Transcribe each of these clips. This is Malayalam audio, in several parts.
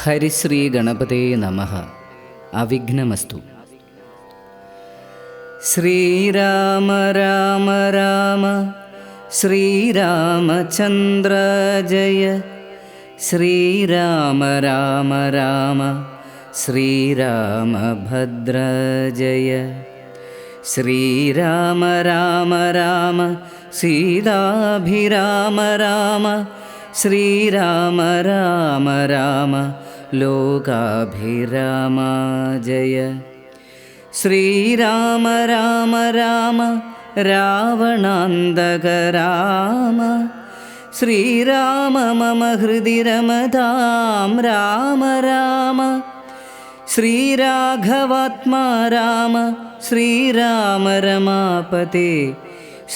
ഹരിശ്രീ ഗണപതേ നമഃ. അവിഘ്നമസ്തു. ശ്രീരാമ രാമ രാമ ശ്രീരാമചന്ദ്ര ജയ. ശ്രീരാമ രാമ രാമ ശ്രീരാമഭദ്ര ജയ. ശ്രീരാമ രാമ രാമ സീതാഭിരാമ രാമ. ശ്രീരാമ രാമ രാമ ലോകാഭിരാമ ജയ. ശ്രീരാമ രാമ രാമ രാവണാന്തക രാമ. ശ്രീരാമ മമ ഹൃദി രമതാം രാമ രാമ. ശ്രീരാഘവാത്മാ രാമ ശ്രീരാമ രമാപതേ.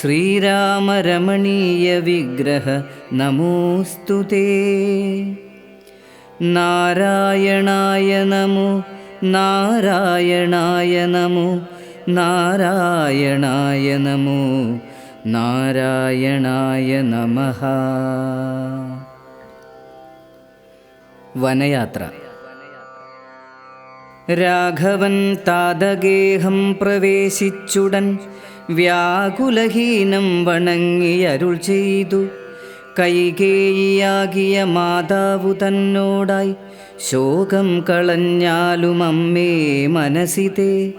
ശ്രീരാമ രമണീയ വിഗ്രഹ നമോസ്തുതേ. നാരായണായ നമോ നാരായണായ നമോ നാരായണായ നമോ നാരായണായ നമഃ. വനയാത്ര. രാഘവൻ താതഗേഹം പ്രവേശിച്ചുടൻ വ്യാകുലഹീനം വണങ്ങി അരുൾ ചെയ്തു. കൈകേയിയാകിയ മാതാവു തന്നോടായി ശോകം കളഞ്ഞാലും അമ്മേ മനസ്സിതേ.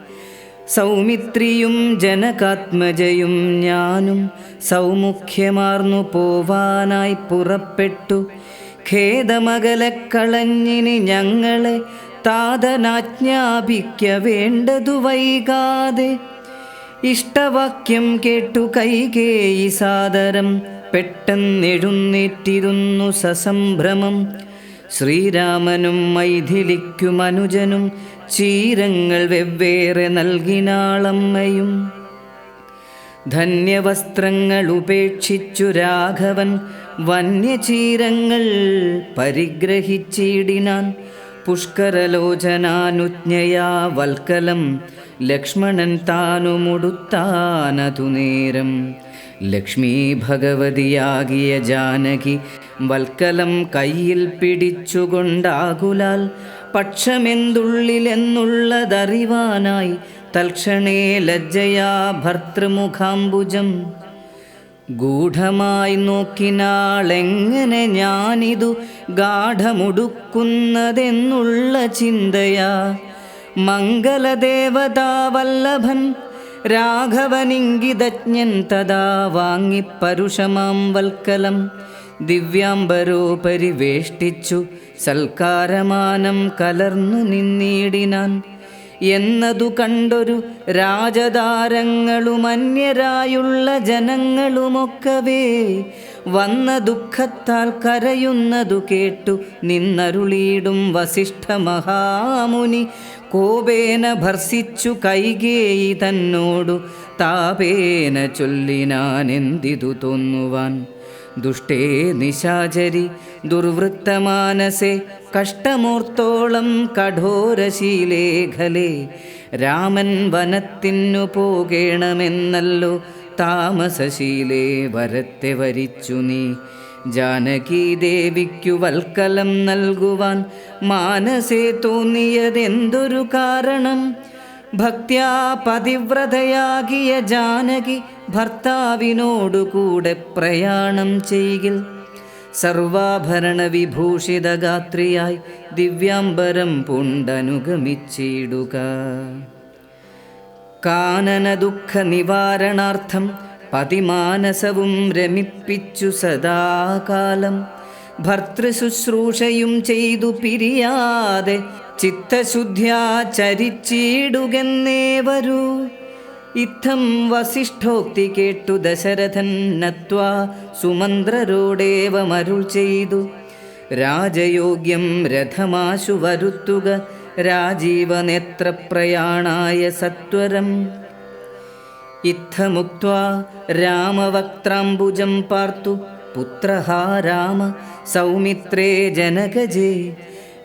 സൗമിത്രിയും ജനകാത്മജയും ഞാനും സൗമുഖ്യമാർന്നു പോവാനായി പുറപ്പെട്ടു. ഖേദമകലക്കളഞ്ഞിനി ഞങ്ങളെ താതനാജ്ഞാപിക്ക വേണ്ടതു വൈകാതെ. ഇഷ്ടവാക്യം കേട്ടു കൈകേയി സാദരം പെട്ടെന്നെഴുന്നേറ്റിരുന്നു സസംഭ്രമം. ശ്രീരാമനും മൈഥിലിക്കും അനുജനും ചീരങ്ങൾ വെവ്വേറെ നൽകിനാളമ്മയും. ധന്യവസ്ത്രങ്ങൾ ഉപേക്ഷിച്ചു രാഘവൻ വന്യചീരങ്ങൾ പരിഗ്രഹിച്ചിടിനാൻ. പുഷ്കരലോചനാനുജ്ഞയാ വൽക്കലം ലക്ഷ്മണൻ താനുമുടുത്താനതു നേരം. ലക്ഷ്മീ ഭഗവതിയാകിയ ജാനകി വൽക്കലം കയ്യിൽ പിടിച്ചുകൊണ്ടാകുലാൽ പക്ഷമെന്തുള്ളിലെന്നുള്ളതറിവാനായി തൽക്ഷണേ ലജ്ജയാ ഭർതൃമുഖാംബുജം ഗൂഢമായി നോക്കിനാളെങ്ങനെ ഞാനിതു ഗാഠമുടുക്കുന്നതെന്നുള്ള ചിന്തയാ. മംഗലദേവതാവല്ലഭൻ രാഘവനിംഗിതജ്ഞൻ തഥാ വാങ്ങിപ്പരുഷമാം വൽക്കലം ദിവ്യാംബരോപരി വേഷ്ടിച്ചു സൽക്കാരമാനം കലർന്നു നിന്നിടിനാൻ. എന്നതു കണ്ടൊരു രാജതാരങ്ങളും അന്യരായുള്ള ജനങ്ങളുമൊക്കവേ വന്ന ദുഃഖത്താൽ കരയുന്നതു കേട്ടു നിന്നരുളിയിടും വസിഷ്ഠ മഹാമുനി. കോപേന ഭർസിച്ചു കൈകേയി തന്നോടു താപേന ചൊല്ലിനാനെന്തിതു തോന്നുവാൻ. ദുഷ്ടേ നിശാചരി ദുർവൃത്തമാനസേ കഷ്ടമൂർത്തോളം കഠോരശീലേഖലേ. രാമൻ വനത്തിനു പോകേണമെന്നല്ലോ താമസശീലേ വരത്തെ വരിച്ചു നീ. ജാനകീ ദേവിക്കു വൽക്കലം നൽകുവാൻ മാനസേ തോന്നിയതെന്തൊരു കാരണം. ഭക്ത്യാ പതിവ്രതയാകിയ ജാനകി ഭർത്താവിനോടുകൂടെ പ്രയാണം ചെയ്യിൽ. സർവാഭരണ വിഭൂഷിത ഗാത്രിയായി ദിവ്യാംബരം പൂണ്ടനുഗമിച്ചിടുക. കാനന ദുഃഖ നിവാരണാർത്ഥം പതിമാനസവും രമിപ്പിച്ചു സദാകാലം. ഭർതൃശുശ്രൂഷയും ചെയ്തു പിരിയാതെ ചിത്തശുദ്ധ്യാ ചരിച്ചിടുകെന്നേ വരൂ. ഇത്തം വസിഷ്ഠോക്തി കേട്ടു ദശരഥൻ നത്വാ സുമന്ത്രരോടേവമരുൾ ചെയ്തു. രാജയോഗ്യം രഥമാശു വരുത്തുക രാജീവനേത്രപ്രയാണായ സത്വരം. ഇത്തമുക്ത്വാ രാമവക്ത്രാംബുജം പാർത്തു പുത്രഃ രാമ സൗമിത്രേ ജനകജേ.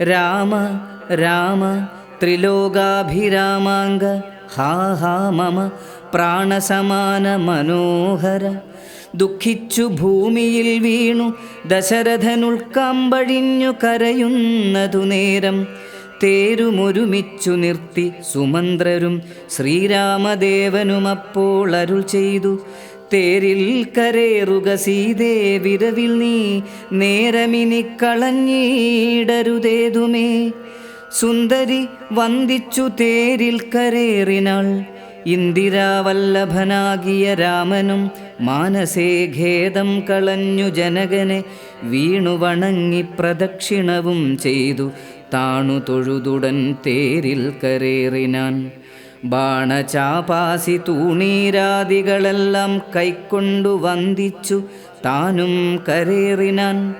രാമ രാമ ത്രിലോകാഭിരാമാംഗ ഹാ ഹാ മമ പ്രാണസമാന മനോഹര. ദുഃഖിച്ചു ഭൂമിയിൽ വീണു ദശരഥനുൾക്കാമ്പഴിഞ്ഞു കരയുന്നതു നേരം തേരുമൊരുമിച്ചു നിർത്തി സുമന്ത്രരും ശ്രീരാമദേവനും അപ്പോൾ അരുൾ ചെയ്തു, തേരിൽ കരേറുക സീതേ വിരവിൽ നീ, നേരമിനി കളഞ്ഞിടരുതേതുമേ. സുന്ദരി വന്ദിച്ചു തേരിൽ കരേറിനാൾ, ഇന്ദിരാവല്ലഭനാകിയ രാമനും മാനസേ ഖേദം കളഞ്ഞു ജനകനെ വീണു വണങ്ങി പ്രദക്ഷിണവും ചെയ്തു താണു തൊഴുതുടൻ തേരിൽ കരേറിനാൻ. ബാണചാപാസി തൂണീരാദികളെല്ലാം കൈക്കൊണ്ടു വന്ദിച്ചു താനും കരേറിനാൻ.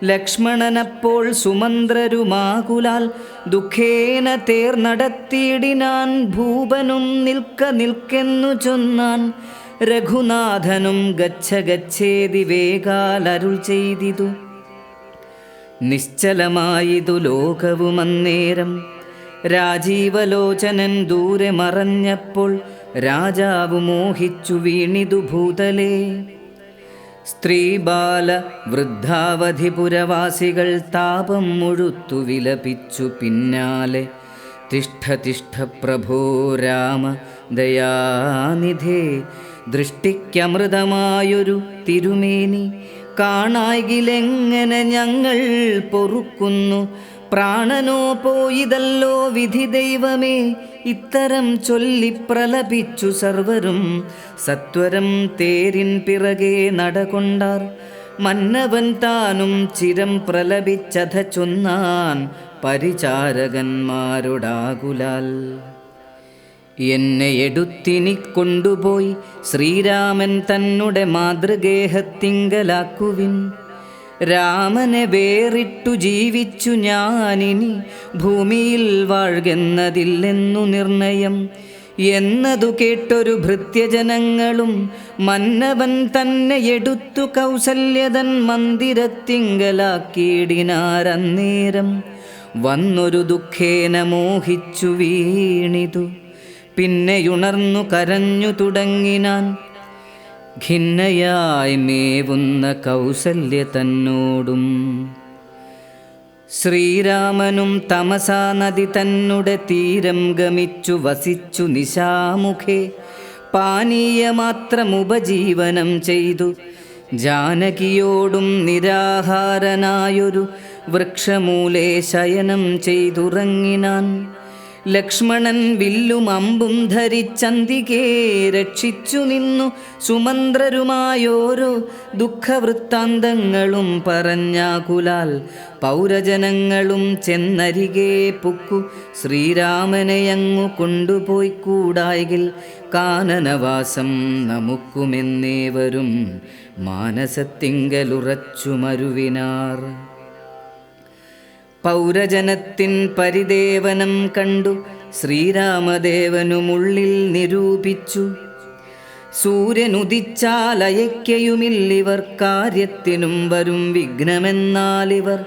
ലക്ഷ്മണനപ്പോൾ സുമന്ത്രരുമാകുലാൽ ദുഃഖേന തേർ നടത്തിയിടിനാൻ. ഭൂപനും നിൽക്ക നിൽക്കെന്നു ചൊന്നാൻ. രഘുനാഥനും ഗച്ഛ ഗച്ഛേതി വേഗാൽ അരുൾ ചെയ്തിതു. നിശ്ചലമായിതു ലോകവുമന്നേരം. രാജീവലോചനൻ ദൂരെ മറഞ്ഞപ്പോൾ രാജാവു മോഹിച്ചു വീണിതു ഭൂതലേ. സ്ത്രീ ബാല വൃദ്ധാവധിപുരവാസികൾ താപം മുഴുത്തു വിലപിച്ചു പിന്നാലെ. തിഷ്ഠ തിഷ്ഠ പ്രഭോ രാമ ദയാനിധേ, ദൃഷ്ടിക്കമൃതമായൊരു തിരുമേനി കാണായിലെങ്ങനെ ഞങ്ങൾ പൊറുക്കുന്നു. പ്രാണനോ പോയിതല്ലോ വിധി ദൈവമേ, ഇത്തരം ചൊല്ലി പ്രലപിച്ചു സർവരും. സത്വരം തേരിൻ പിറകെ നടകൊണ്ടാർ. മന്നവൻ താനും ചിരം പ്രലപിച്ചത ചൊന്നാൻ പരിചാരകന്മാരോടാകുലാൽ. എന്നെ എടുത്തിനി കൊണ്ടുപോയി ശ്രീരാമൻ തന്നെ മാതൃഗേഹത്തിങ്കലാക്കുവിൻ. രാമനെ വേറിട്ടു ജീവിച്ചു ഞാനിനി ഭൂമിയിൽ വാഴ്കെന്നതില്ലെന്നു നിർണയം എന്നതു കേട്ടൊരു ഭൃത്യജനങ്ങളും മന്നവൻ തന്നെ എടുത്തു കൗസല്യതൻ മന്ദിരത്തിങ്കലാക്കിയിടിനാരന്നേരം. വന്നൊരു ദുഃഖേന മോഹിച്ചു വീണിതു. പിന്നെയുണർന്നു കരഞ്ഞു തുടങ്ങിനാൻ. ഖിന്നയായി മേവുന്ന കൗസല്യ തന്നോടും. ശ്രീരാമനും തമസാ നദി തന്നെ തീരം ഗമിച്ചു വസിച്ചു നിശാമുഖേ പാനീയമാത്രമുപജീവനം ചെയ്തു. ജാനകിയോടും നിരാഹാരനായൊരു വൃക്ഷമൂലേ ശയനം ചെയ്തുറങ്ങിനാൻ. ലക്ഷ്മണൻ വില്ലും അമ്പും ധരിച്ചന്തികേ രക്ഷിച്ചു നിന്നു. സുമന്ത്രരുമായോരോ ദുഃഖവൃത്താന്തങ്ങളും പറഞ്ഞാകുലാൽ പൗരജനങ്ങളും ചെന്നരികെ പുക്കു ശ്രീരാമനെയങ്ങു കൊണ്ടുപോയി കൂടായെങ്കിൽ കാനനവാസം നമുക്കുമെന്നേവരും മാനസത്തിങ്കലുറച്ചു മരുവിനാർ. പൗരജനത്തിൻ പരിദേവനം കണ്ടു ശ്രീരാമദേവനുമുള്ളിൽ നിരൂപിച്ചു. സൂര്യനുദിച്ചാൽ അയക്കയുമില്ലിവർ, കാര്യത്തിനും വരും വിഘ്നമെന്നാലിവർ.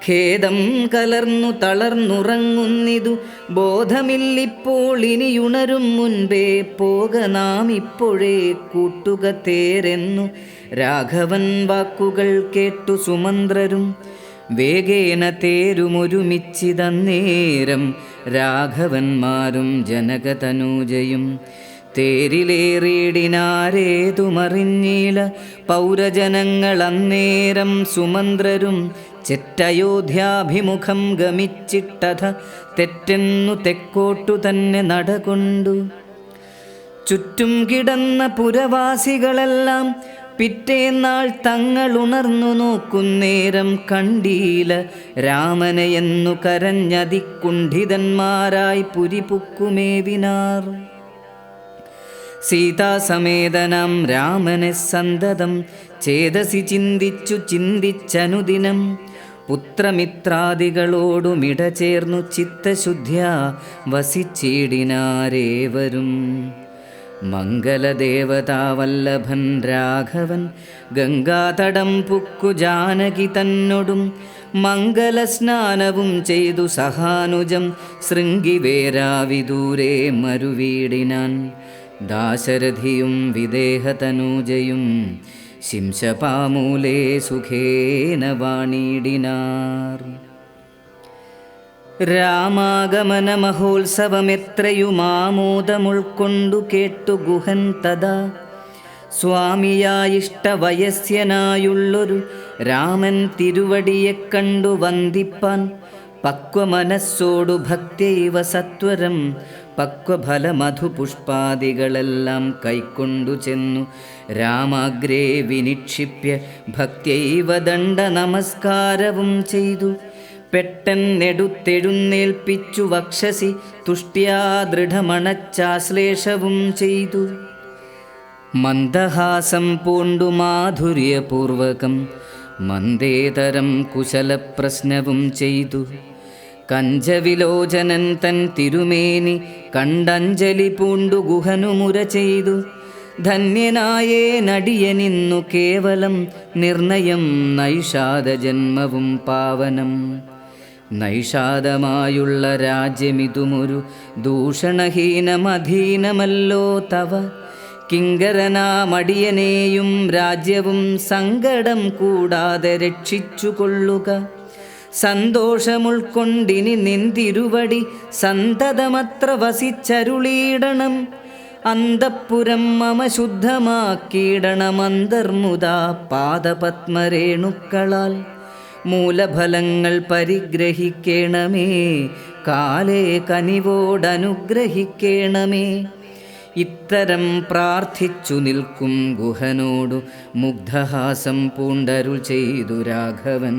ഖേദം കലർന്നു തളർന്നുറങ്ങുന്നിതു ബോധമില്ലിപ്പോൾ, ഇനിയുണരും മുൻപേ പോക നാം ഇപ്പോഴേ കൂട്ടുക തേരെന്നു രാഘവൻ വാക്കുകൾ കേട്ടു സുമന്ത്രരും. വേഗേന തേരുമൊരുമിച്ചിതന്നേരം രാഘവന്മാരും ജനകതനൂജയും. തേരിലേറിയിടിനാരേതുമറിഞ്ഞീല പൗരജനങ്ങൾ അന്നേരം. സുമന്ത്രരും ചെറ്റയോധ്യാഭിമുഖം ഗമിച്ചിട്ടഥ തെറ്റെന്നു തെക്കോട്ടു തന്നെ നടകൊണ്ടു. ചുറ്റും കിടന്ന പുരവാസികളെല്ലാം പിറ്റേന്നാൾ തങ്ങളുണർന്നു നോക്കുന്നേരം കണ്ടീല രാമനെയെന്നു കരഞ്ഞതിക്കുണ്ഠിതന്മാരായി പുരിപുക്കുമേവിനാർ. സീതാസമേതനാം രാമനെ സന്തതം ചേതസി ചിന്തിച്ചു ചിന്തിച്ചനുദിനം. പുത്രമിത്രാദികളോടുമിട ചേർന്നു ചിത്തശുദ്ധ്യാ വസിച്ചിടിനാരേവരും. മംഗലദേവതാവല്ലഭൻ രാഘവൻ ഗംഗാതടം പുക്കു ജാനകി തന്നൊടും. മംഗലസ്നാനവും ചെയ്തു സഹാനുജം ശൃംഗിവേരാവിദൂരെ മരുവീടിനാൻ. ദാശരഥിയും വിദേഹതനൂജയും ശിംശപാമൂലേ സുഖേന വാണിടിനാർ. രാമാഗമന മഹോത്സവമെത്രയുമാമോദമുൾക്കൊണ്ടു കേട്ടു ഗുഹൻ തഥാ സ്വാമിയായിഷ്ടവയസ്യനായുള്ളൊരു രാമൻ തിരുവടിയെ കണ്ടു വന്ദിപ്പാൻ പക്വമനസ്സോടു ഭക്ത്യൈവ സത്വരം പക്വഫലമധുപുഷ്പാദികളെല്ലാം കൈക്കൊണ്ടു ചെന്നു രാമാഗ്രേ വിനിക്ഷിപ്യ ഭക്ത്യൈവ ദണ്ഡ നമസ്കാരവും ചെയ്തു. പെട്ടെന്നെടുത്തെഴുന്നേൽപ്പിച്ചു വക്ഷസി തുഷ്ട്യാ ദൃഢമണച്ചാശ്ലേഷവും ചെയ്തു. മന്ദഹാസം പൂണ്ടു മാധുര്യപൂർവകം മന്ദേതരം കുശലപ്രശ്നവും ചെയ്തു. കഞ്ചവിലോചനൻ തൻ തിരുമേനി കണ്ടഞ്ജലി പൂണ്ടു ഗുഹനുമുര ചെയ്തു. ധന്യനായേ നടിയനിന്നു കേവലം നിർണയം നൈഷാദജന്മവും പാവനം. നൈഷാദമായുള്ള രാജ്യമിതുമൊരു ദൂഷണഹീനമധീനമല്ലോ തവ. കിങ്കരനാമടിയനെയും രാജ്യവും സങ്കടം കൂടാതെ രക്ഷിച്ചു കൊള്ളുക. സന്തോഷമുൾക്കൊണ്ടിനി നിന്തിരുവടി സന്തതമത്ര വസിച്ചരുളീടണം. അന്തഃപുരം മമ ശുദ്ധമാക്കിയിടണമന്തർമുദാ പാദപത്മരേണുക്കളാൽ. മൂലഫലങ്ങൾ പരിഗ്രഹിക്കേണമേ, കാലേ കനിവോടനുഗ്രഹിക്കേണമേ. ഇത്തരം പ്രാർത്ഥിച്ചു നിൽക്കും ഗുഹനോടു മുഗ്ധഹാസം പൂണ്ടരുൾ ചെയ്തു രാഘവൻ.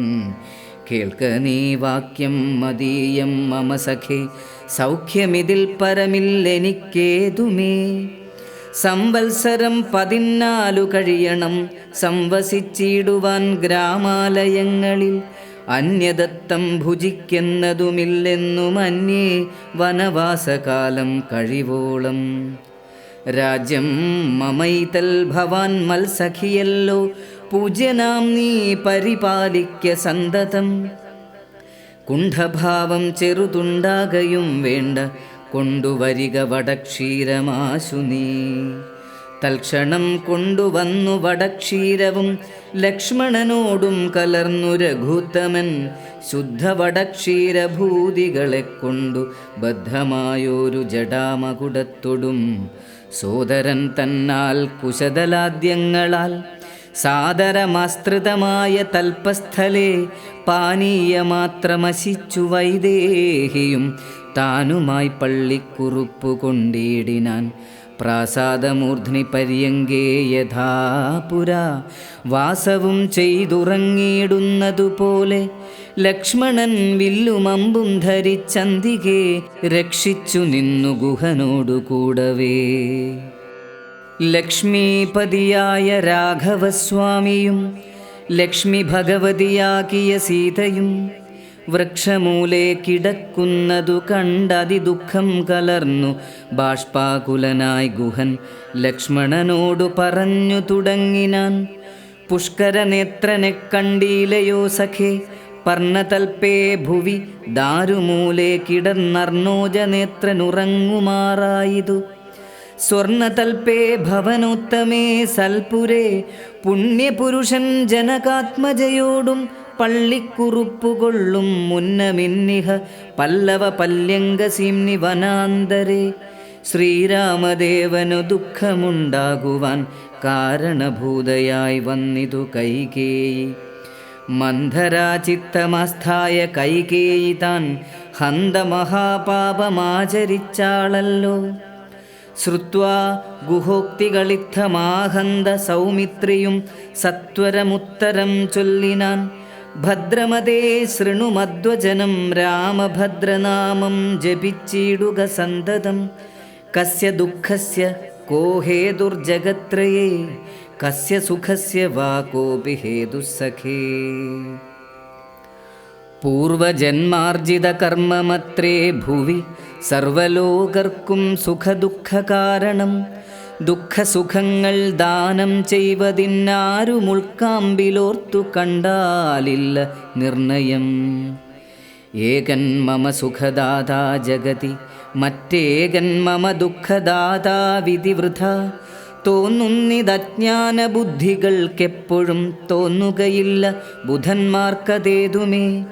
കേൾക്ക നീ വാക്യം മദീയം മമ സഖേ, സൗഖ്യമിതിൽ പരമില്ലെനിക്കേതുമേ. സംവത്സരം 14 കഴിയണം സംവസിച്ചിടുവാൻ ഗ്രാമാലയങ്ങളിൽ. അന്യദത്തം ഭുജിക്കുന്നതുമില്ലെന്നും അന്യേ വനവാസകാലം കഴിവോളം. രാജ്യം മമൈതൽ ഭവാൻ മത്സഖിയല്ലോ, പൂജ്യനാം നീ പരിപാലിക്ക സന്തതം. കുണ്ഠഭാവം ചെറുതുണ്ടാകയും വേണ്ട, കൊണ്ടുവരിക വടക്ഷീരമാശു നീ. തൽക്ഷണം കൊണ്ടുവന്നു വടക്ഷീരവും ലക്ഷ്മണനോടും കലർന്നു രഘുത്തമൻ. ശുദ്ധ വടക്ഷീരഭൂതികളെ കൊണ്ടു ബദ്ധമായൊരു ജടാമകുടത്തൊടും സോദരൻ തന്നാൽ കുശതലാദ്യങ്ങളാൽ സാദരമാസ്തൃതമായ തൽപസ്ഥലേ പാനീയമാത്രമശിച്ചു വൈദേഹിയും താനുമായി പള്ളിക്കുറുപ്പു കൊണ്ടിടിനാൻ. പ്രാസാദമൂർധ്നി പര്യങ്കേ യഥാപുരാ വാസവും ചെയ്തുറങ്ങിയിടുന്നതുപോലെ ലക്ഷ്മണൻ വില്ലുമമ്പും ധരിച്ചന്തികെ രക്ഷിച്ചു നിന്നു ഗുഹനോടു കൂടവേ. ലക്ഷ്മീപതിയായ രാഘവസ്വാമിയും ലക്ഷ്മി ഭഗവതിയാകിയ സീതയും വൃക്ഷമൂലേ കിടക്കുന്നതു കണ്ടതിദുഃഖം കലർന്നു ബാഷ്പാകുലനായി ഗുഹൻ ലക്ഷ്മണനോടു പറഞ്ഞു തുടങ്ങിനാൻ. പുഷ്കരനേത്രനെ കണ്ടീലയോ സഖേ, പർണതൽപേ ഭുവി ദാരുമൂലേ കിടന്നർണോജനേത്രനുറങ്ങുമാറായിതു. സ്വർണതൽപേ ഭവനോത്തമേ സൽപുരേ പുണ്യപുരുഷൻ ജനകാത്മജയോടും പള്ളിക്കുറുപ്പുകൊള്ളും മുന്നമിന്നിഹ പല്ലവ പല്യങ്കസീംനി വനാന്തരേ. ശ്രീരാമദേവനു ദുഃഖമുണ്ടാകുവാൻ കാരണഭൂതയായി വന്നിതു കൈകേയി. മന്ധരാചിത്തമാസ്ഥായ കൈകേയി താൻ ഹന്തമഹാപാപമാചരിച്ചാളല്ലോ. ശ്രുത്വാ ഗുഹോക്തികളിത്തമാഹന്ത സൗമിത്രിയും സത്വരമുത്തരം ചൊല്ലിനാൻ. ഭദ്രമതേ ശൃണുമദ്വചനം രാമഭദ്രനാമം ജപിച്ചിടുക സന്തതം. കസ്യ ദുഃഖസ്യ കോ ഹേതുർജഗത്രയേ, കസ്യ സുഖസ്യ വാ കോപി ഹേതുസ്സഖേ. പൂർവജന്മാർജിത കർമ്മമത്രേ ഭുവി സർവലോകർക്കും സുഖദുഃഖകാരണം. ദുഃഖസുഖങ്ങൾ ദാനം ചെയ്വതിന്നാരുമുൾക്കാമ്പിലോർത്തു കണ്ടാലില്ല നിർണയം. ഏകൻ മമ സുഖദാതാ ജഗതി, മറ്റേകൻ മമ ദുഃഖദാതാ വിധി വൃഥാ. തോന്നുന്നിതജ്ഞാന ബുദ്ധികൾക്കെപ്പോഴും തോന്നുകയില്ല ബുധന്മാർക്കതേതുമേ.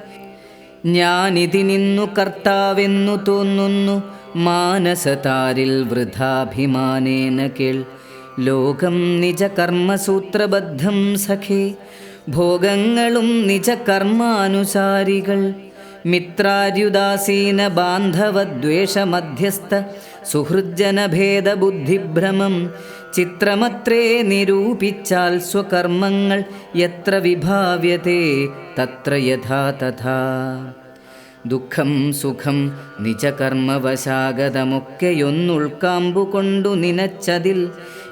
ഞാനിതിനിന്നു കർത്താവെന്നു തോന്നുന്നു മാനസതാരിൽ വൃഥാഭിമാനേന കേൾ. ലോകം നിജകർമ്മസൂത്രബദ്ധം സഖേ, ഭോഗങ്ങളും നിജകർമാനുസാരികൾ. മിത്രാര്യുദാസീന ബാന്ധവദ്വേഷമധ്യസ്ഥ സുഹൃജ്ജനഭേദബുദ്ധിഭ്രമം. ചിത്രമത്രേ നിരൂപിച്ചാൽ സ്വകർമ്മങ്ങൾ യത്ര വിഭാവ്യത്തെ തത്ര യഥാ തഥാ. ദുഃഖം സുഖം നിജകർമ്മവശാഗതമൊക്കെയൊന്നുൾക്കാമ്പുകൊണ്ടു നിനച്ചതിൽ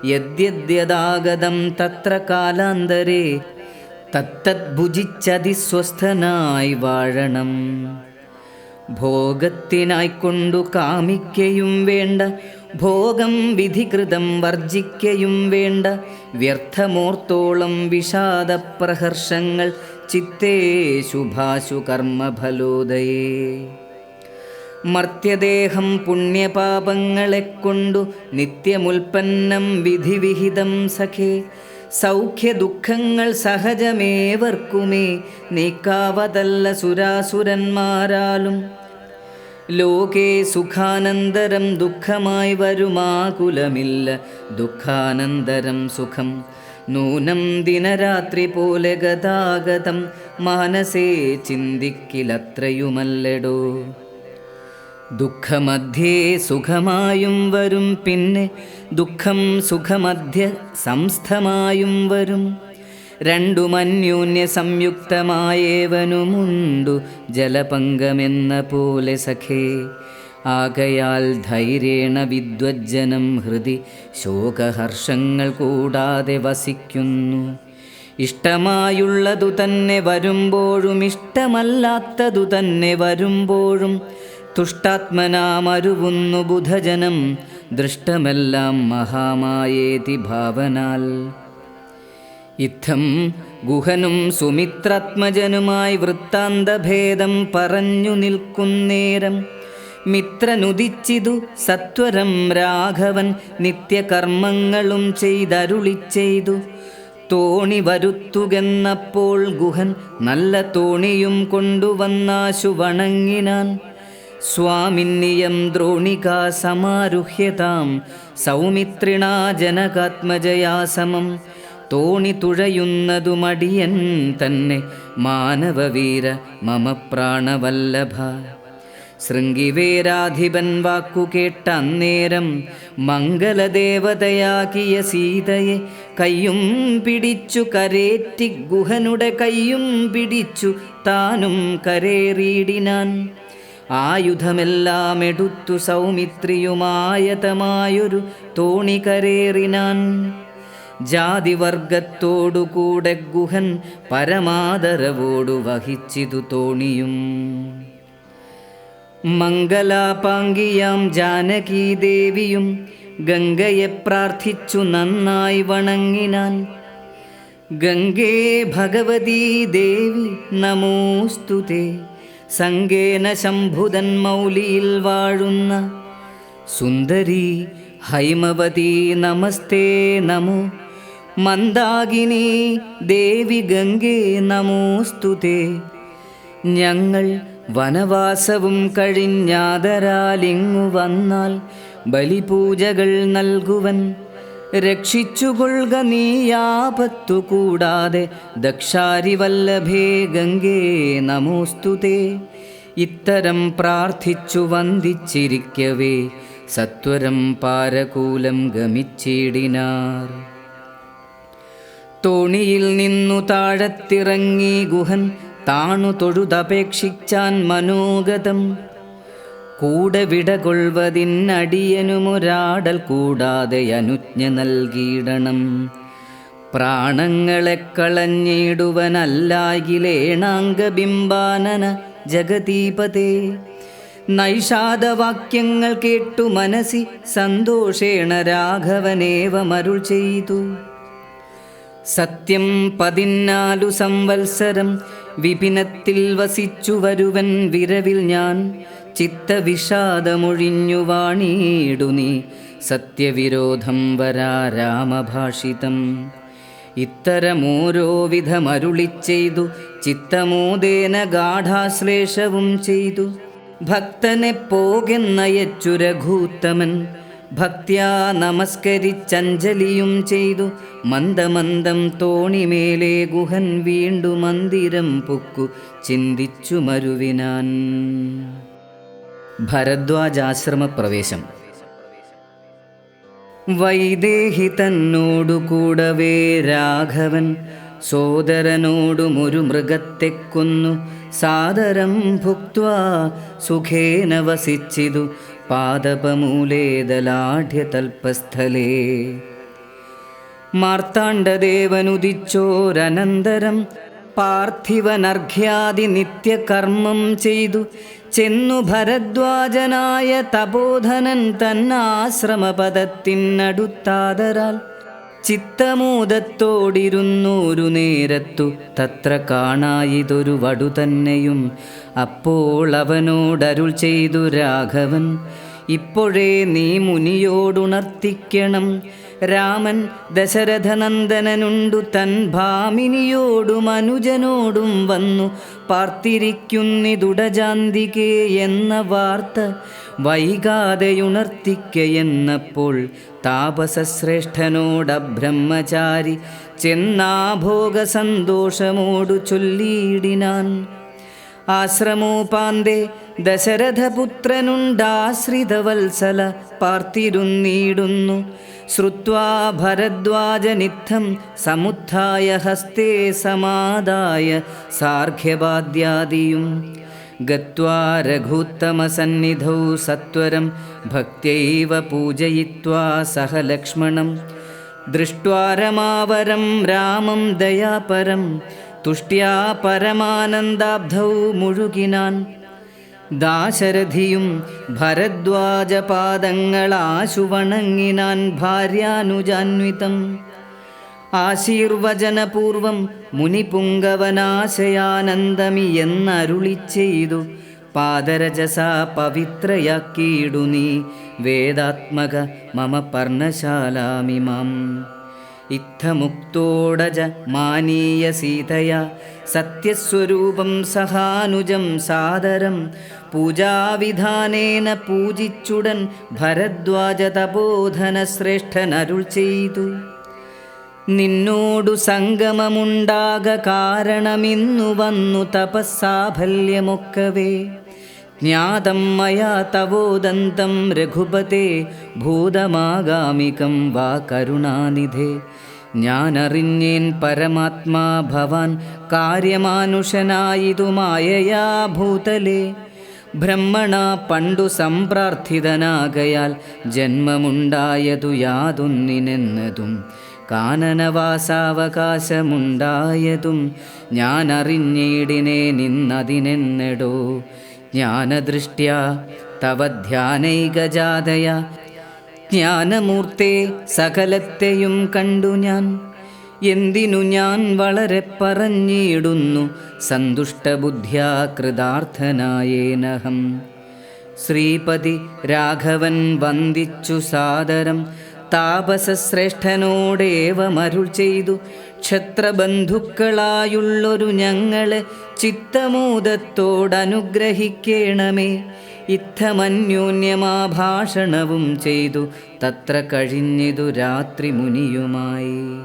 യദ്യദ്യദാഗതം തത്ര കാലാന്തരേ തത്തത് ഭുജിച്ചതിസ്വസ്ഥനായി വാഴണം. ഭോഗത്തിനായിക്കൊണ്ടു കാമിക്കയും വേണ്ട, ഭോഗം വിധികൃതം വർജിക്കയും വേണ്ട. വ്യർത്ഥമോർത്തോളം വിഷാദപ്രഹർഷങ്ങൾ ചിത്തേ ശുഭാശു കർമ്മഫലോദയേ. മർത്യദേഹം പുണ്യപാപങ്ങളെക്കൊണ്ടു നിത്യമുൽപ്പന്നം വിധിവിഹിതം സഖേ. സൗഖ്യദുഃഖങ്ങൾ സഹജമേവർക്കുമേ, നീക്കാവതല്ല സുരാസുരന്മാരാലും. ലോകേ സുഖാനന്തരം ദുഃഖമായി വരുമാകുലമില്ല, ദുഃഖാനന്തരം സുഖം. നൂനം ദിനരാത്രി പോലെ ഗതാഗതം, മാനസേ ചിന്തിക്കിലത്രയുമല്ലടോ. ദുഃഖമധ്യേ സുഖമായും വരും, പിന്നെ ദുഃഖം സുഖമധ്യ സംസ്ഥമായും വരും. രണ്ടുമന്യോന്യ സംയുക്തമായേവനുമുണ്ടു ജലപങ്കമെന്ന പോലെ സഖേ. ആകയാൽ ധൈര്യേണ വിദ്വജ്ജനം ഹൃദി ശോകഹർഷങ്ങൾ കൂടാതെ വസിക്കുന്നു. ഇഷ്ടമായുള്ളതു തന്നെ വരുമ്പോഴും ഇഷ്ടമല്ലാത്തതു തന്നെ വരുമ്പോഴും തുഷ്ടാത്മനാമരുവുന്നു ബുധജനം. ദൃഷ്ടമെല്ലാം മഹാമായേതി ഭാവനാൽ. ഇത്തം ഗുഹനും സുമിത്രാത്മജനുമായി വൃത്താന്തഭേദം പറഞ്ഞു നിൽക്കുന്നേരം മിത്രനുദിച്ചിതു സത്വരം രാഘവൻ നിത്യകർമ്മങ്ങളും ചെയ്തരുളിച്ചെയ്തു. തോണി വരുത്തുകെന്നപ്പോൾ ഗുഹൻ നല്ല തോണിയും കൊണ്ടുവന്നാശു വണങ്ങിനാൻ. സ്വാമിന്നിയം ദ്രോണികാ സമാരുഹ്യതാം സൗമിത്രിണാ ജനകാത്മജയാ സമം. തോണി തുഴയുന്നതു മടിയൻ തന്നെ മാനവവീര മമ പ്രാണവല്ലഭ. ശൃംഗിവേരാധിപൻ വാക്കു കേട്ട അന്നേരം മംഗലദേവതയാക്കിയ സീതയെ കയ്യും പിടിച്ചു കരേറ്റി ഗുഹനുടെ കയ്യും പിടിച്ചു താനും കരേറിയിടിനാൻ. ആയുധമെല്ലാം എടുത്തു സൗമിത്രിയുമായതമായൊരു തോണി കരേറിനാൻ. ജാതിവർഗത്തോടുകൂടെ ഗുഹൻ പരമാദരവോടു വഹിച്ചിതു തോണിയും. മംഗലാപാംഗിയാം ജാനകീദേവിയും ഗംഗയെ പ്രാർത്ഥിച്ചു നന്നായി വണങ്ങിനാൻ. ഗംഗേ ഭഗവതീ ദേവി നമോസ്തുതേ. സംഗേന ശംഭുതൻ മൗലിയിൽ വാഴുന്ന സുന്ദരി ഹൈമവതി നമസ്തേ നമോ. മന്ദാകിനി ദേവി ഗംഗേ നമോസ്തുതേ. ഞങ്ങൾ വനവാസവും കഴിഞ്ഞാദരാലിങ്ങു വന്നാൽ ബലിപൂജകൾ നൽകുവൻ. രക്ഷിച്ചുകൊള്ളുക നീയാപത്തു കൂടാതെ ദക്ഷാരിവല്ലഭേ ഗംഗേ നമോസ്തുതേ. ഇത്തരം പ്രാർത്ഥിച്ചു വന്ദിച്ചിരിക്കവേ സത്വരം പാരകൂലം ഗമിച്ചിടിനാർ. തോണിയിൽ നിന്നു താഴത്തിറങ്ങി ഗുഹൻ താണു തൊഴുതപേക്ഷിച്ചാൻ മനോഗതം. കൂടെ വിടകൊള്ളുവതിനടിയനുമൊരാടൽ കൂടാതെ അനുജ്ഞ നൽകിയിടണം. പ്രാണങ്ങളെ കളഞ്ഞിടുവനല്ലായിലേണാംഗബിംബാനന ജഗതീപതേ. നൈഷാദവാക്യങ്ങൾ കേട്ടു മനസ്സി സന്തോഷേണ രാഘവനേവമരുൾ ചെയ്തു. സത്യം 14 സംവത്സരം വിപിനത്തിൽ വസിച്ചു വരുവൻ വിരവിൽ ഞാൻ. ചിത്തവിഷാദമൊഴിഞ്ഞു വാണിയിടു നീ സത്യവിരോധം വരാ രാമഭാഷിതം. ഇത്തരമോരോ വിധമരുളിച്ചെയ്തു ചിത്തമോദേന ഗാഠാശ്ലേഷവും ചെയ്തു. ഭക്തനെ പോകെന്നയച്ചു രഘൂത്തമൻ, ഭക്ത്യാ നമസ്കരിച്ചഞ്ജലിയും ചെയ്തു. മന്ദമന്ദം തോണിമേലെ ഗുഹൻ വീണ്ടു മന്ദിരം പൊക്കു ചിന്തിച്ചു മരുവിനാൻ. ഭരദ്വാജാശ്രമപ്രവേശം. വൈദേഹി തന്നോടു കൂടവേ രാഘവൻ സോദരനോടുമൊരു മൃഗത്തെ കൊന്നു. സാദരം ഭുക്ത്വാ സുഖേന വസിച്ചിതു പാദപമൂലേദലാഢ്യതൽപസ്ഥലേ. മാർത്താണ്ഡദേവനുദിച്ചോരനന്തരം പാർത്ഥിവനർഘ്യാദി നിത്യകർമ്മം ചെയ്തു ചെന്നു ഭരദ്വാജനായ തപോധനൻ തന്നാശ്രമപദത്തിനടുത്താദരാൽ ചിത്തമോദത്തോടിരുന്നോരു നേരത്തു തത്ര കാണായിതൊരു വടു തന്നെയും. അപ്പോൾ അവനോടരുൾ ചെയ്തു രാഘവൻ, ഇപ്പോഴേ നീ മുനിയോടുണർത്തിക്കണം. രാമൻ ദശരഥനന്ദനനുണ്ടു തൻ ഭാമിനിയോടും അനുജനോടും വന്നു പാർത്തിരിക്കുന്നിതുടജാന്തികേ എന്ന വാർത്ത വൈകാതെയുണർത്തിക്കയെന്നപ്പോൾ താപസശ്രേഷ്ഠനോടബ്രഹ്മചാരി ചെന്നാഭോഗസന്തോഷമോടു ചൊല്ലിയിടിനാൻ. ആശ്രമോപാന്തേ ദശരഥപുത്രനുണ്ടാശ്രിതവത്സല പാർത്തിരുന്നീടുന്നു. ശ്രുത്വാ ഭരദ്വാജനിത്തം സമുത്ഥായ ഹസ്തേ സമാദായ സാർഘ്യവാദ്യാദിയും. ഗത്വാ രഘൂത്തമസന്നിധൗ സത്വരം ഭക്ത്യൈവ പൂജയിത്വാ സഹ ലക്ഷ്മണം. ദൃഷ്ട്വാ രമാവരം രാമം ദയാപരം തുഷ്ട്യാ പരമാനന്ദാബ്ധൗ മുഴുകിനാൻ. ദാശരഥിയും ഭരദ്വാജപാദങ്ങളാശു വണങ്ങിനാൻ ഭാര്യാനുജാന്വിതം. ആശീർവചനപൂർവം മുനിപുങ്കവനാശയാനന്ദമി എന്നരുളിച്ചെയ്തു. പാദരജസ പവിത്രയാക്കിയിടു നീ വേദാത്മക മമ പർണശാലാമിമാം. ഇത്തമുക്തോടജ മാനീയ സീതയ സത്യസ്വരൂപം സഹാനുജം സാദരം പൂജാവിധാനേന പൂജിച്ചുടൻ ഭരദ്വാജ തപോധന ശ്രേഷ്ഠനരുൾ ചെയ്തു. നിന്നോടു സംഗമമുണ്ടാക കാരണമിന്നു വന്നു തപസ്സാഫല്യമൊക്കവേ. ജ്ഞാതം മയാ തവോദന്തം രഘുപതേ ഭൂതമാഗാമികം വാ കരുണാനിധേ. ഞാനറിഞ്ഞേൻ പരമാത്മാ ഭവാൻ കാര്യമാനുഷനായിതു മായയാ ഭൂതലേ. ബ്രഹ്മണ പണ്ടു സംപ്രാർത്ഥിതനാകയാൽ ജന്മമുണ്ടായതു യാതൊന്നിനെന്നതും കാനനവാസാവകാശമുണ്ടായതും ഞാനറിഞ്ഞിടിനേ നിന്നതിനെന്നെടോ. ജ്ഞാനദൃഷ്ട്യാ തവ ധ്യാനൈകജാതയ ജ്ഞാനമൂർത്തേ സകലത്തെയും കണ്ടു ഞാൻ. എന്തിനു ഞാൻ വളരെ പറഞ്ഞിടുന്നു സന്തുഷ്ടബുദ്ധ്യാ കൃതാർത്ഥനായേനഹം. ശ്രീപതി രാഘവൻ വന്ദിച്ചു സാദരം താപസശ്രേഷ്ഠനോടേവമരുൾ ചെയ്തു. ക്ഷത്രബന്ധുക്കളായുള്ളൊരു ഞങ്ങളെ ചിത്തമോദത്തോടനുഗ്രഹിക്കേണമേ. ഇത്തമന്യോന്യമാഭാഷണവും ചെയ്തു തത്ര കഴിഞ്ഞിതു രാത്രി മുനിയുമായി.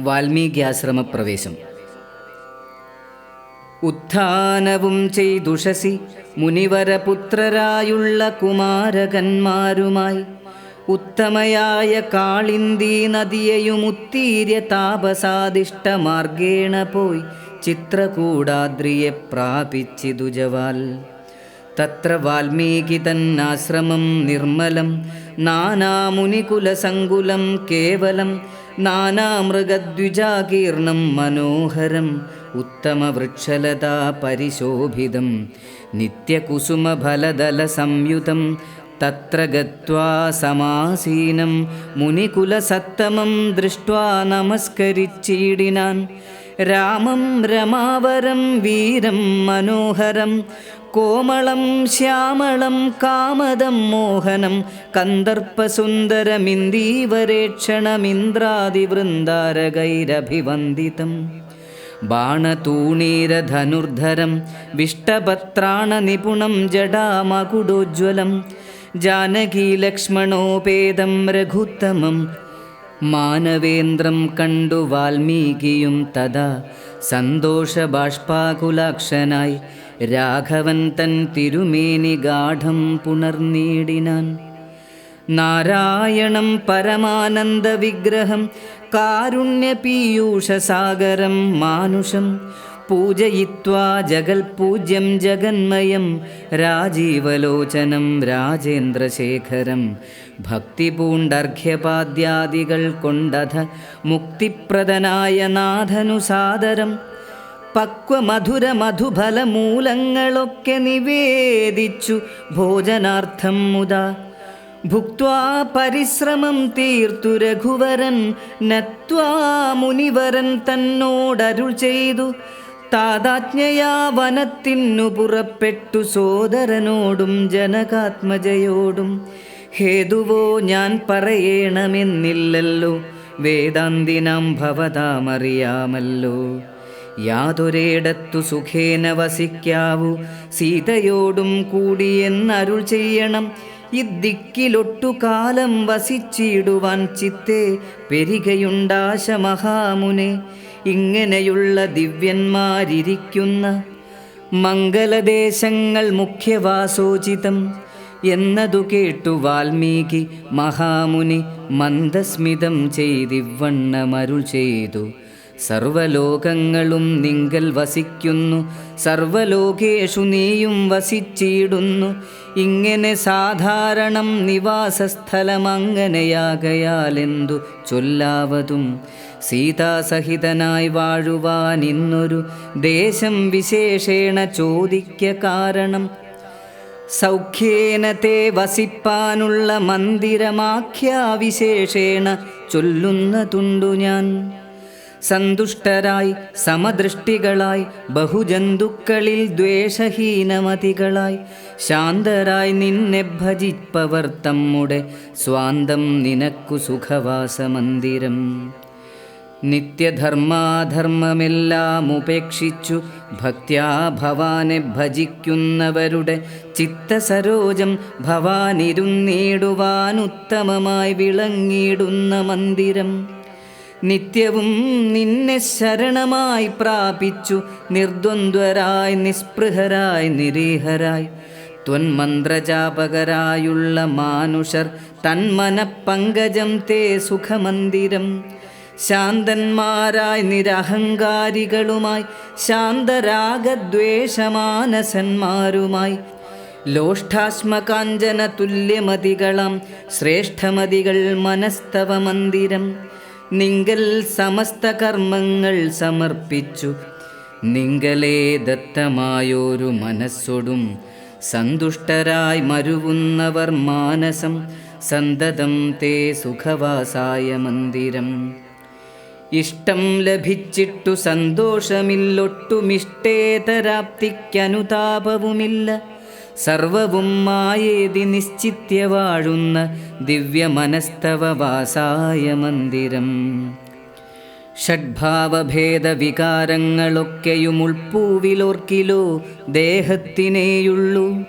വാൽമീകിയാശ്രമപ്രവേശം. ഉത്ഥാനവും ചെയ്തുഷസി മുനിവരപുത്രരായുള്ള കുമാരകന്മാരുമായി ഉത്തമയായ കാളിന്ദീ നദിയെയും ഉത്തീര്യ താപസാദിഷ്ടമാർഗേണ പോയി ചിത്രകൂടാദ്രിയെ പ്രാപിച്ചിതു ജവാൽ. തത്ര വാൽമീകി തന്നാശ്രമം നിർമ്മലം നാനാമുനികുലസങ്കുലം കേവലം നാനാമൃഗദ്വിജാകീർണം മനോഹരം ഉത്തമവൃക്ഷലതാ പരിശോഭിതം നിത്യകുസുമഫലദല സംയുതം. തത്ര ഗത്വാ സമാസീനം മുനികുലസത്തമം ദൃഷ്ട്വാ നമസ്കരിച്ചിടിനാൻ. രാമം രമാവരം വീരം മനോഹരം കോമളം ശ്യാമളം കാമദം മോഹനം കന്ദർപ്പസുന്ദരമിന്ദീവരേക്ഷണമിന്ദ്രാദിവൃന്ദാരകൈരഭിവന്ദിതം ബാണതൂണീരധനുർധരം വിഷ്ടപത്രാണനിപുണം ജടാമകുടോജ്വലം ജാനകീലക്ഷ്മണോപേതം രഘുത്തമം മാനവേന്ദ്രം കണ്ടു വാൽമീകിയും തഥാ സന്തോഷബാഷ്പാകുലാക്ഷനായി രാഘവൻ തൻ തിരുമേനി ഗാഠം പുണർനീടിനാൻ. നാരായണം പരമാനന്ദവിഗ്രഹം കാരുണ്യപീയൂഷസാഗരം മാനുഷം പൂജയിത്വാ ജഗൽപൂജ്യം ജഗന്മയം രാജീവലോചനം രാജേന്ദ്രശേഖരം ഭക്തിപൂണ്ടർഘ്യപാദ്യാദികൾ കൊണ്ടധ മുക്തിപ്രദനായ നാഥനു സാദരം പക്വമധുര മധുഫലമൂലങ്ങളൊക്കെ നിവേദിച്ചു ഭോജനാർത്ഥം മുദാ ഭുക്ത്വാ പരിശ്രമം തീർത്തു രഘുവരൻ നത്വാ മുനിവരൻ തന്നോടരുൾ ചെയ്തു താതാജ്ഞയാ വനത്തിനു പുറപ്പെട്ടു സോദരനോടും ജനകാത്മജയോടും. ഹേതുവോ ഞാൻ പറയണമെന്നില്ലല്ലോ, വേദാന്തിനാം ഭവതാമറിയാമല്ലോ. യാതൊരിടത്തു സുഖേന വസിക്കാവൂ സീതയോടും കൂടിയെന്നരുൾ ചെയ്യണം. ഇദ്ദിക്കിലൊട്ടുകാലം വസിച്ചിടുവാൻ ചിത്തെ പെരികയുണ്ടാശ മഹാമുനെ. ഇങ്ങനെയുള്ള ദിവ്യന്മാരിരിക്കുന്ന മംഗലദേശങ്ങൾ മുഖ്യവാസോചിതം എന്നതു കേട്ടു വാൽമീകി മഹാമുനി മന്ദസ്മിതം ചെയ്തിവണ്ണമരുൾ ചെയ്തു. സർവലോകങ്ങളും നിങ്കൽ വസിക്കുന്നു, സർവലോകേഷു നീയും വസിച്ചിടുന്നു. ഇങ്ങനെ സാധാരണം നിവാസസ്ഥലമങ്ങനെയാകയാലെന്തു ചൊല്ലാവതും. സീതാസഹിതനായി വാഴുവാൻ ഇന്നൊരു ദേശം വിശേഷേണ ചോദിക്ക കാരണം. സൗഖ്യേന തേ വസിപ്പാനുള്ള മന്ദിരമാഖ്യാവിശേഷേണ ചൊല്ലുന്നതുണ്ടു ഞാൻ. സന്തുഷ്ടരായി സമദൃഷ്ടികളായി ബഹുജന്തുക്കളിൽ ദ്വേഷഹീനമതികളായി ശാന്തരായി നിന്നെ ഭജിപ്പവർ തമ്മുടെ സ്വാന്തം നിനക്കു സുഖവാസമന്ദിരം. നിത്യധർമാധർമ്മമെല്ലാം ഉപേക്ഷിച്ചു ഭക്ത്യാ ഭവാനെ ഭജിക്കുന്നവരുടെ ചിത്തസരോജം ഭവാനിരുന്നീടുവാനുത്തമമായി വിളങ്ങിയിടുന്ന മന്ദിരം. നിത്യവും നിന്നെ ശരണമായി പ്രാപിച്ചു നിർദ്വന്ദ്വരായി നിസ്പൃഹരായി നിരീഹരായി ത്വന്മന്ത്രജാപകരായുള്ള മാനുഷർ തന്മനപ്പങ്കജം തേ സുഖമന്ദിരം. ശാന്തന്മാരായി നിരഹങ്കാരികളുമായി ശാന്തരാഗദ്വേഷമാനസന്മാരുമായി ലോഷ്ടാശ്മകാഞ്ചന തുല്യമതികളാം ശ്രേഷ്ഠമതികൾ മനസ്തവ മന്ദിരം. നിങ്കൽ സമസ്ത കർമ്മങ്ങൾ സമർപ്പിച്ചു നിങ്കലേ ദത്തമായോരു മനസ്സൊടും സന്തുഷ്ടരായി മരുവുന്നവർ മാനസം സന്തതം തേ സുഖവാസായ മന്ദിരം. ഇഷ്ടം ലഭിച്ചിട്ടു സന്തോഷമില്ലൊട്ടുമിഷ്ടേതരാപ്തിക്കനുതാപവുമില്ല. സർവവും മായേതി നിശ്ചിത്യ വാഴുന്ന ദിവ്യമനസ്തവ വാസായ മന്ദിരം. ഷഡ്ഭാവഭേദവികാരങ്ങളൊക്കെയും ഉൾപ്പൂവിലോർക്കിലോ ദേഹത്തിനേയുള്ളൂ.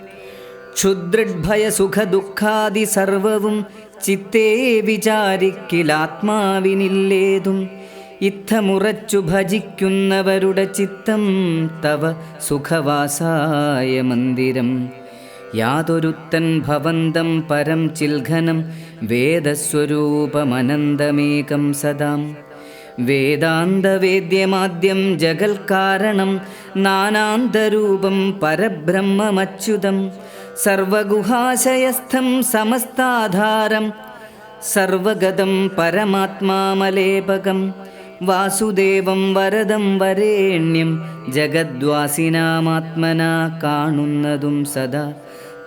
ക്ഷുദ്രഭയസുഖദുഃഖാദി സർവവും ചിത്തേ വിചാരിക്കിലാത്മാവിനില്ലേതും. ഇത്തമുറച്ചു ഭജിക്കുന്നവരുടെ ചിത്തം തവ സുഖവാസായ മന്ദിരം. യാതൊരുത്തൻ ഭവന്തം പരം ചിൽഘനം വേദസ്വരൂപമനന്തമേകം സദാം. വേദാന്തവേദ്യമാദ്യം ജഗൽക്കാരണം നാനാന്തരൂപം പരബ്രഹ്മമച്യുതം. സർവഗുഹാശയസ്ഥം സമസ്താധാരം സർവഗതം പരമാത്മാമലേപകം. വാസുദേവം വരദം വരേണ്യം ജഗദ്വാസിനാമാത്മനാ കാണുന്നതും സദാ.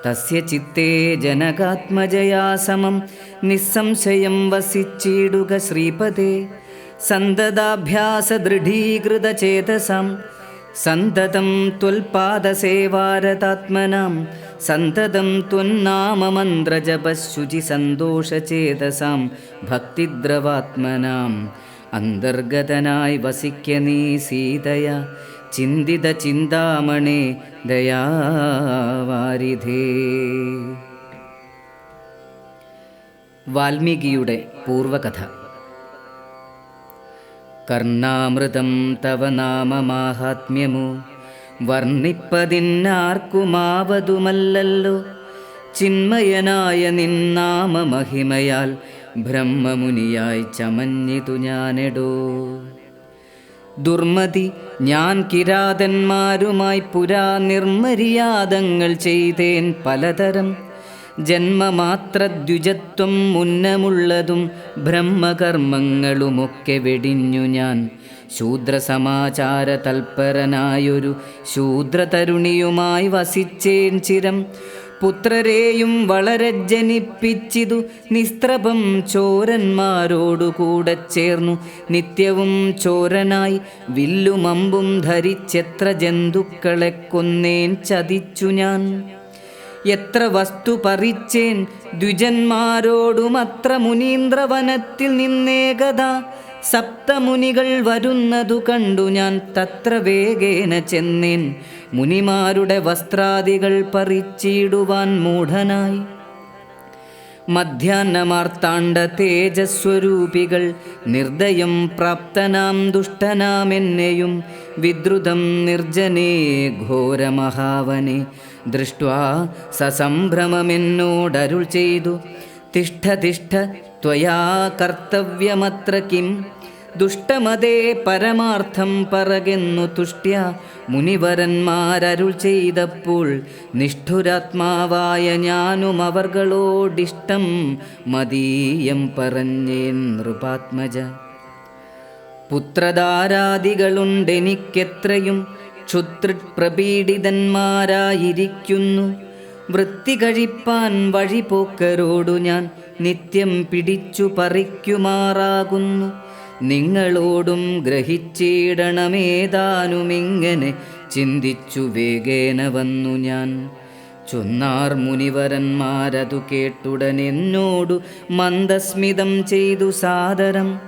തസ്യ ചിത്തേ ജനകാത്മജയാ സമം നിസ്സംശയം വസിച്ചിടുക ശ്രീപദേ. സന്തതാഭ്യാസ ദൃഢീകൃതചേതസാം സന്തതം ത്വൽപാദസേവാരതാത്മനാം സന്തതം ത്വന്നാമമന്ത്രജപശുചി സന്തോഷചേതസാം ഭക്തിദ്രവാത്മനാം അന്തർഗതനായി വസിക്ക നീ സീതയ ചിന്തിത ചിന്താമണേ ദയാവാരിധേ. വാൽമീകിയുടെ പൂർവകഥ. കർണാമൃതം തവ നാമമാഹാത്മ്യമു വർണ്ണിപ്പതിന്നാർക്കുമാവതുമല്ലല്ലോ. ചിന്മയനായ നിന്നാമ മഹിമയാൽ ബ്രഹ്മമുനിയായി ചമഞ്ഞിതു ഞാനെടോ. ദുർമതി ഞാൻ കിരാതന്മാരുമായി പുരാ നിർമര്യാദങ്ങൾ ചെയ്തേൻ പലതരം. ജന്മമാത്രദ്വിജത്വം മുന്നമുള്ളതും ബ്രഹ്മകർമ്മങ്ങളുമൊക്കെ വെടിഞ്ഞു ഞാൻ. ശൂദ്രസമാചാര തൽപരനായൊരു ശൂദ്രതരുണിയുമായി വസിച്ചേൻ ചിരം. പുത്രരെയും വളരെ ജനിപ്പിച്ചിതു നിസ്ത്രപം ചോരന്മാരോടുകൂടെ ചേർന്നു. നിത്യവും ചോരനായി വില്ലുമമ്പും ധരിച്ചെത്ര ജന്തുക്കളെ കൊന്നേൻ ചതിച്ചു ഞാൻ. എത്ര വസ്തു പറിച്ചേൻ ദ്വിജന്മാരോടുമത്ര മുനീന്ദ്രവനത്തിൽ നിന്നേകദാ. സപ്തമുനികൾ വരുന്നതു കണ്ടു ഞാൻ തത്ര വേഗേന ചെന്നേൻ. മുനിമാരുടെ വസ്ത്രാദികൾ പറിച്ചിടുവാൻ മൂഢനായി. മധ്യാഹ്നമാർത്താണ്ഡ തേജസ്വരൂപികൾ നിർദ്ദയം പ്രാപ്തനാം ദുഷ്ടനാമെന്നെയും വിദ്രുതം നിർജ്ജനേ ഘോരമഹാവനെ ദൃഷ്ട്വാ സസംഭ്രമമെന്നോടരുൾ ചെയ്തു. തിഷ്ഠ തിഷ്ഠ ത്വയാ കർത്തവ്യമത്ര കിം. ദുഷ്ടമതേ പരമാർത്ഥം പറകെന്നു തുഷ്ട്യ മുനിവരന്മാരരുൾ ചെയ്തപ്പോൾ നിഷ്ഠുരാത്മാവായ ഞാനും അവർകളോടിഷ്ടം മതീയം പറഞ്ഞേൻ നൃപാത്മജ. പുത്രധാരാദികളുണ്ടെനിക്കെത്രയും ക്ഷുത്രിപ്രപീഡിതന്മാരായിരിക്കുന്നു. വൃത്തി കഴിപ്പാൻ വഴിപോക്കരോടു ഞാൻ നിത്യം പിടിച്ചു പറിക്കുമാറാകുന്നു. നിങ്ങളോടും ഗ്രഹിച്ചിടണമേതാനുമിങ്ങനെ ചിന്തിച്ചു വേഗേന വന്നു ഞാൻ. ചൊന്നാർ മുനിവരന്മാരതു കേട്ടുടനെന്നോടു മന്ദസ്മിതം ചെയ്തു സാദരം.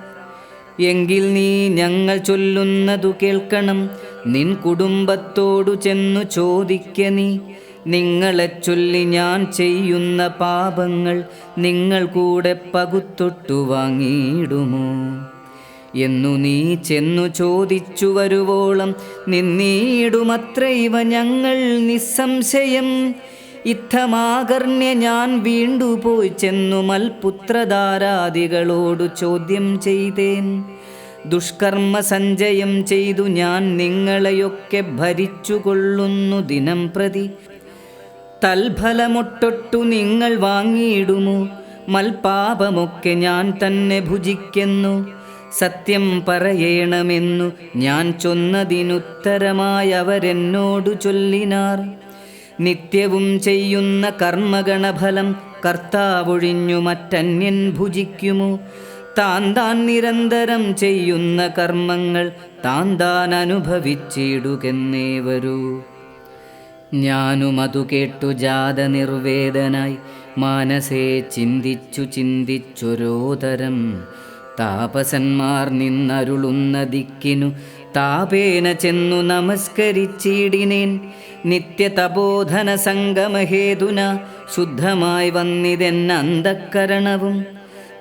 എങ്കിൽ നീ ഞങ്ങൾ ചൊല്ലുന്നതു കേൾക്കണം. നിൻ കുടുംബത്തോടു ചെന്നു ചോദിക്ക നീ. നിങ്ങളെ ചൊല്ലി ഞാൻ ചെയ്യുന്ന പാപങ്ങൾ നിങ്ങൾ കൂടെ പകുത്തൊട്ടു വാങ്ങിയിടുമോ എന്നു നീ ചെന്നു ചോദിച്ചു വരുവോളം നിന്നീടുമത്ര ഇവ ഞങ്ങൾ നിസ്സംശയം. ഇത്തമാകർണ്യ ഞാൻ വീണ്ടുപോയി ചെന്നു മൽപുത്രധാരാദികളോടു ചോദ്യം ചെയ്തേൻ. ദുഷ്കർമ്മ സഞ്ചയം ചെയ്തു ഞാൻ നിങ്ങളെയൊക്കെ ഭരിച്ചുകൊള്ളുന്നു ദിനം പ്രതി. തൽഫലമൊട്ടൊട്ടു നിങ്ങൾ വാങ്ങിയിടുമോ? മൽപാപമൊക്കെ ഞാൻ തന്നെ ഭുജിക്കുന്നു. സത്യം പറയണമെന്നു ഞാൻ ചൊന്നതിനുത്തരമായി അവരെന്നോടു ചൊല്ലിനാർ. നിത്യവും ചെയ്യുന്ന കർമ്മഗണഫലം കർത്താവൊഴിഞ്ഞു മറ്റന്യൻ ഭുജിക്കുമോ? താൻ നിരന്തരം ചെയ്യുന്ന കർമ്മങ്ങൾ താൻ അനുഭവിച്ചിടുകെന്നേ വരൂ. ഞാനുമതു കേട്ടു ജാത നിർവേദനായി മാനസേ ചിന്തിച്ചൊരോതരം. താപസന്മാർ നിന്നരുളുന്ന ദിക്കിനു താപേന ചെന്നു നമസ്കരിച്ചിടിനേൻ. നിത്യതപോധന സംഗമഹേതുന ശുദ്ധമായി വന്നിതെന്ന അന്തഃകരണവും.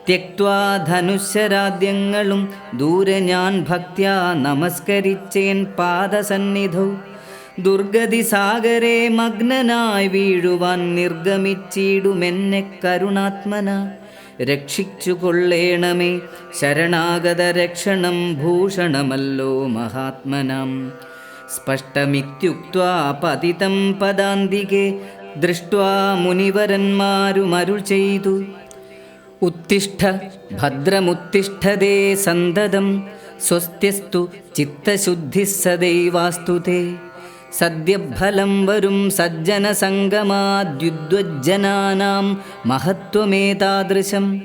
ത്യക്വാ ധനുശരാദ്യങ്ങളും ദൂരെ ഞാൻ ഭക്ത്യാ നമസ്കരിച്ചേൻ പാദസന്നിധൗ. ദുർഗതി സാഗരേ മഗ്നനായി വീഴുവാൻ നിർഗമിച്ചിടുമെന്നെ കരുണാത്മന. രക്ഷിച്ചു കൊള്ളേണമേ ശരണാഗത രക്ഷണം ഭൂഷണമല്ലോ മഹാത്മനാം. സ്പഷ്ടമിത്യുക്ത്വാ പതിതം പദാന്തികെ ദൃഷ്ട്വാ മുനിവരന്മാരുമരുൾ ചെയ്തു. ഉത്തിഷ്ഠ ഭദ്രമുത്തിഷ്ഠതേ സന്തതം സ്വസ്ത്യസ്തു ചിത്തശുദ്ധിഃ സദൈവാസ്തു തേ. സദ്യഫലം വരും സജ്ജനസംഗമാദ്യുദ്വജ്ജനാനാം മഹത്വമേതാദൃശം.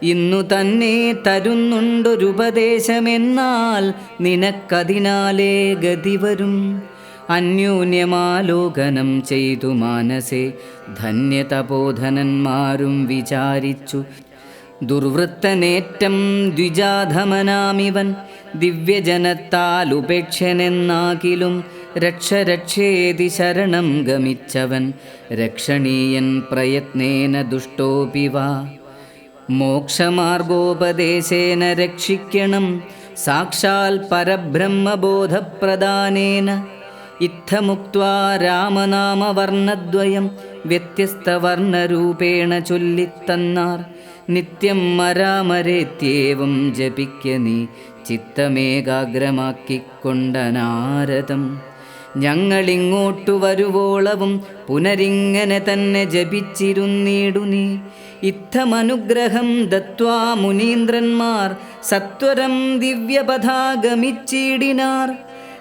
ഇന്നു തന്നെ തരുന്നുണ്ടൊരുപദേശമെന്നാൽ നിനക്കതിനാലേ ഗതി വരും. അന്യോന്യമാലോകനം ചെയ്തു മാനസേ ധന്യതപോധനന്മാരും വിചാരിച്ചു. ദുർവൃത്തനേറ്റം ദ്വിജാധമനാമിവൻ ദിവ്യജനത്താൽ ഉപേക്ഷനെന്നാകിലും രക്ഷേതി ശരണം ഗമിച്ചവൻ രക്ഷണീയൻ പ്രയത്നേന ദുഷ്ടോപി വാ. മോക്ഷമാർഗോപദേശേന രക്ഷിക്കണം സാക്ഷാൽ പരബ്രഹ്മബോധപ്രദാനേന. ഇത്തമുക്ത്വാ രാമനാമവർണ്ണദ്വയം വ്യത്യസ്തവർണ്ണരൂപേണ ചൊല്ലിത്തന്നാർ. നിത്യം മരാമരേത്യേവം ജപിക്ക നീ ചിത്തമേകാഗ്രമാക്കിക്കൊണ്ടനാരതം. ഞങ്ങളിങ്ങോട്ടു വരുവോളവും പുനരിങ്ങനെ തന്നെ ജപിച്ചിരുന്നീടു നീ. ഇത്തമനുഗ്രഹം ദത്വാ മുനീന്ദ്രന്മാർ സത്വരം ദിവ്യപഥാഗമിച്ചിടിനാർ.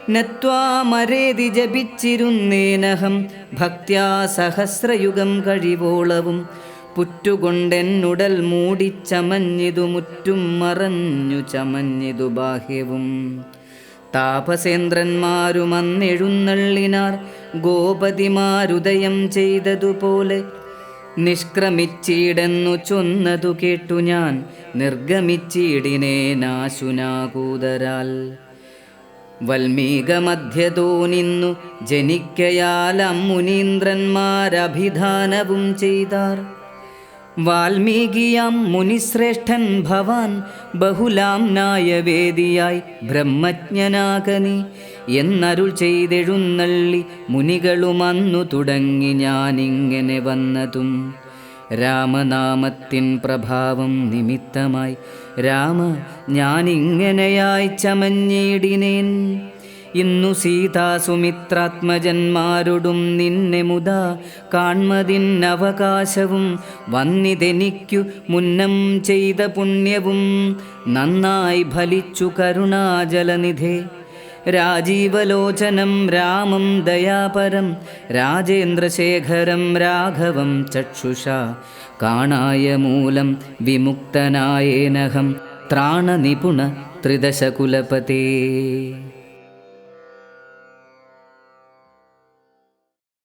നത്വാമരേതി ജപിച്ചിരുന്നേനഹം ഭക്ത്യാ സഹസ്രയുഗം കഴിവോളവും. പുറ്റുകൊണ്ടെന്നുടൽ മൂടിച്ചമഞ്ഞിതു മുറ്റും മറഞ്ഞു ചമഞ്ഞിതു ബാഹ്യവും. താപസേന്ദ്രന്മാരും അന്നെഴുന്നള്ളിനാർ ഗോപതിമാരുദയം ചെയ്തതുപോലെ. നിഷ്ക്രമിച്ചിടെന്നു ചൊന്നതു കേട്ടു ഞാൻ നിർഗമിച്ചിടിനേനാശുനാകൂതരാൽ. വൽമീകമധ്യതോ നിന്നു ജനിക്കയാലം മുനീന്ദ്രന്മാരഭിധാനവും ചെയ്താർ. വാൽമീകിയാം മുനിശ്രേഷ്ഠൻ ഭവാൻ ബഹുലാം നായവേദിയായി ബ്രഹ്മജ്ഞനാകനി എന്നരുൾ ചെയ്തെഴുന്നള്ളി മുനികളുമന്നു തുടങ്ങി ഞാനിങ്ങനെ വന്നതും. രാമനാമത്തിൻ പ്രഭാവം നിമിത്തമായി രാമ ഞാനിങ്ങനെയായി ചമഞ്ഞിടിനേൻ. ഇന്നു സീതാസുമിത്രാത്മജന്മാരോടും നിന്നെ മുതാ കാൺമതിന്നവകാശവും വന്നിതെനിക്കു മുന്നം ചെയ്ത പുണ്യവും നന്നായി ഫലിച്ചു കരുണാജലനിധേ. രാജീവലോചനം രാമം ദയാപരം രാജേന്ദ്രശേഖരം രാഘവം ചക്ഷുഷാ. കാണായ മൂലം വിമുക്തനായേനഹം ത്രാണനിപുണ ത്രിദശകുലപതേ.